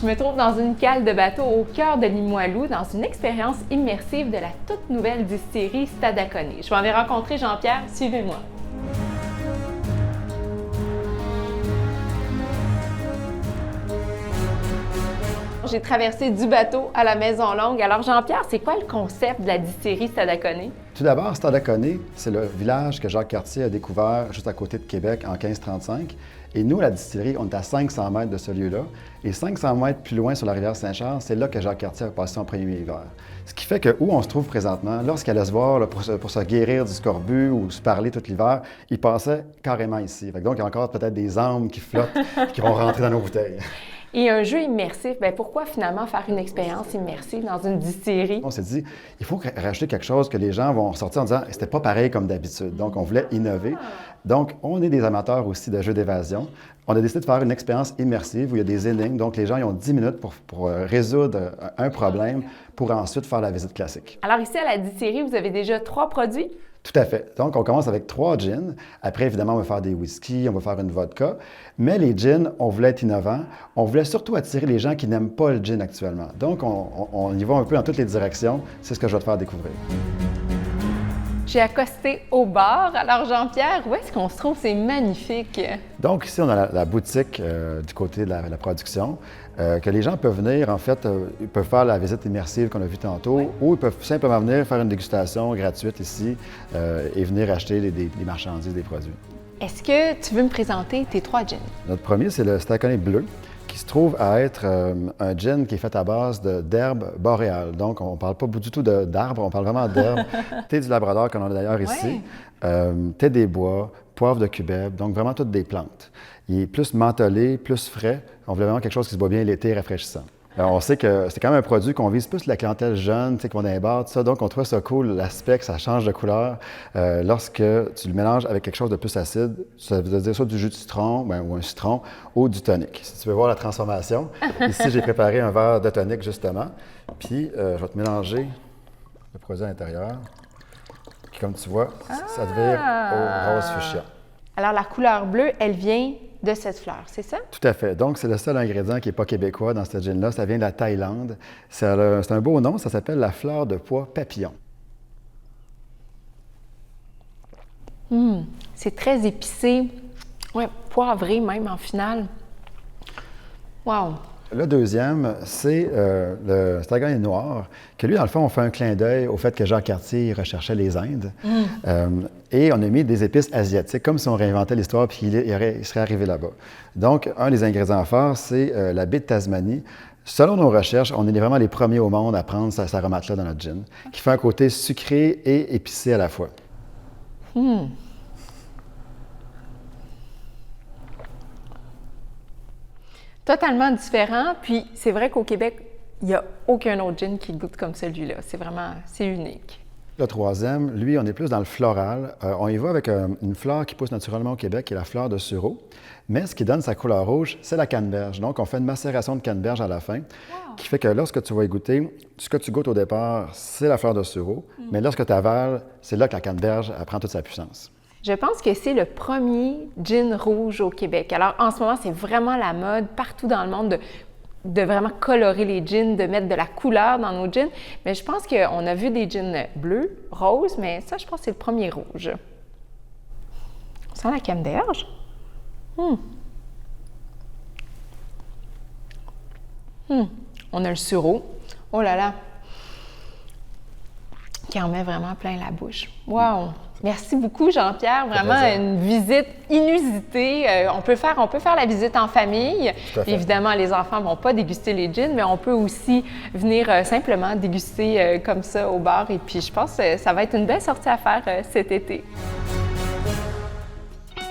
Je me trouve dans une cale de bateau au cœur de Limoilou, dans une expérience immersive de la toute nouvelle distillerie Stadacone. Je vais aller rencontrer Jean-Pierre, suivez-moi. J'ai traversé du bateau à la Maison Longue. Alors Jean-Pierre, c'est quoi le concept de la distillerie Stadacone? Tout d'abord, Stadacone, c'est le village que Jacques Cartier a découvert juste à côté de Québec en 1535. Et nous, la distillerie, on est à 500 mètres de ce lieu-là. Et 500 mètres plus loin sur la rivière Saint-Charles, c'est là que Jacques Cartier a passé son premier hiver. Ce qui fait que où on se trouve présentement, lorsqu'il allait se voir là, pour se guérir du scorbut ou se parler tout l'hiver, il passait carrément ici. Donc, il y a encore peut-être des âmes qui flottent qui vont rentrer dans nos bouteilles. Et un jeu immersif, bien, pourquoi finalement faire une expérience immersive dans une distillerie? On s'est dit, il faut rajouter quelque chose que les gens vont sortir en disant « c'était pas pareil comme d'habitude ». Donc, on voulait innover. Donc, on est des amateurs aussi de jeux d'évasion. On a décidé de faire une expérience immersive où il y a des énigmes. Donc, les gens ils ont 10 minutes pour résoudre un problème pour ensuite faire la visite classique. Alors ici, à la distillerie, vous avez déjà 3 produits? Tout à fait. Donc, on commence avec 3 gins. Après, évidemment, on va faire des whiskies, on va faire une vodka. Mais les gins, on voulait être innovants. On voulait surtout attirer les gens qui n'aiment pas le gin actuellement. Donc, on y va un peu dans toutes les directions. C'est ce que je vais te faire découvrir. J'ai accosté au bar. Alors Jean-Pierre, où est-ce qu'on se trouve? C'est magnifique. Donc ici, on a la boutique du côté de la production, que les gens peuvent venir, en fait, ils peuvent faire la visite immersive qu'on a vue tantôt, ou ils peuvent simplement venir faire une dégustation gratuite ici et venir acheter des marchandises, des produits. Est-ce que tu veux me présenter tes 3 gins? Notre premier, c'est le Stadacone bleu, qui se trouve à être un gin qui est fait à base d'herbes boréales. Donc, on ne parle pas du tout d'arbres, on parle vraiment d'herbes. Thé du Labrador, qu'on a d'ailleurs ici, thé des bois, poivre de Cubeb, donc vraiment toutes des plantes. Il est plus mentholé, plus frais. On voulait vraiment quelque chose qui se boit bien l'été, rafraîchissant. Alors, on sait que c'est quand même un produit qu'on vise plus la clientèle jeune, tu sais, qu'on a un bar, tout ça. Donc, on trouve ça cool, l'aspect que ça change de couleur. Lorsque tu le mélanges avec quelque chose de plus acide, ça veut dire soit du jus de citron, ou un citron, ou du tonic. Si tu veux voir la transformation, ici, j'ai préparé un verre de tonic, justement. Puis, je vais te mélanger le produit à l'intérieur. Puis, comme tu vois, ça devient au rose fuchsia. Alors, la couleur bleue, elle vient de cette fleur, c'est ça? Tout à fait. Donc, c'est le seul ingrédient qui n'est pas québécois dans ce gin-là. Ça vient de la Thaïlande. C'est un beau nom, ça s'appelle la fleur de pois papillon. C'est très épicé. Ouais, poivré même en finale. Wow! Le deuxième, c'est le Stadacone noir, que lui, dans le fond, on fait un clin d'œil au fait que Jacques Cartier recherchait les Indes. Et on a mis des épices asiatiques, comme si on réinventait l'histoire puis il serait arrivé là-bas. Donc, un des ingrédients forts, c'est la baie de Tasmanie. Selon nos recherches, on est vraiment les premiers au monde à prendre cette aromate-là dans notre gin, qui fait un côté sucré et épicé à la fois. Totalement différent. Puis, c'est vrai qu'au Québec, il n'y a aucun autre gin qui goûte comme celui-là. C'est unique. Le troisième, lui, on est plus dans le floral. On y va avec une fleur qui pousse naturellement au Québec, qui est la fleur de sureau. Mais ce qui donne sa couleur rouge, c'est la canneberge. Donc, on fait une macération de canneberge à la fin, qui fait que lorsque tu vas y goûter, ce que tu goûtes au départ, c'est la fleur de sureau. Mais lorsque tu avales, c'est là que la canneberge prend toute sa puissance. Je pense que c'est le premier gin rouge au Québec. Alors, en ce moment, c'est vraiment la mode partout dans le monde de vraiment colorer les gins, de mettre de la couleur dans nos gins. Mais je pense qu'on a vu des gins bleus, roses, mais ça, je pense que c'est le premier rouge. On sent la canneberge. On a le sureau. Oh là là! Qui en met vraiment plein la bouche. Wow! Merci beaucoup, Jean-Pierre. Vraiment une visite inusitée. On peut faire la visite en famille. Évidemment, les enfants ne vont pas déguster les gins, mais on peut aussi venir simplement déguster comme ça au bar. Et puis, je pense que ça va être une belle sortie à faire cet été.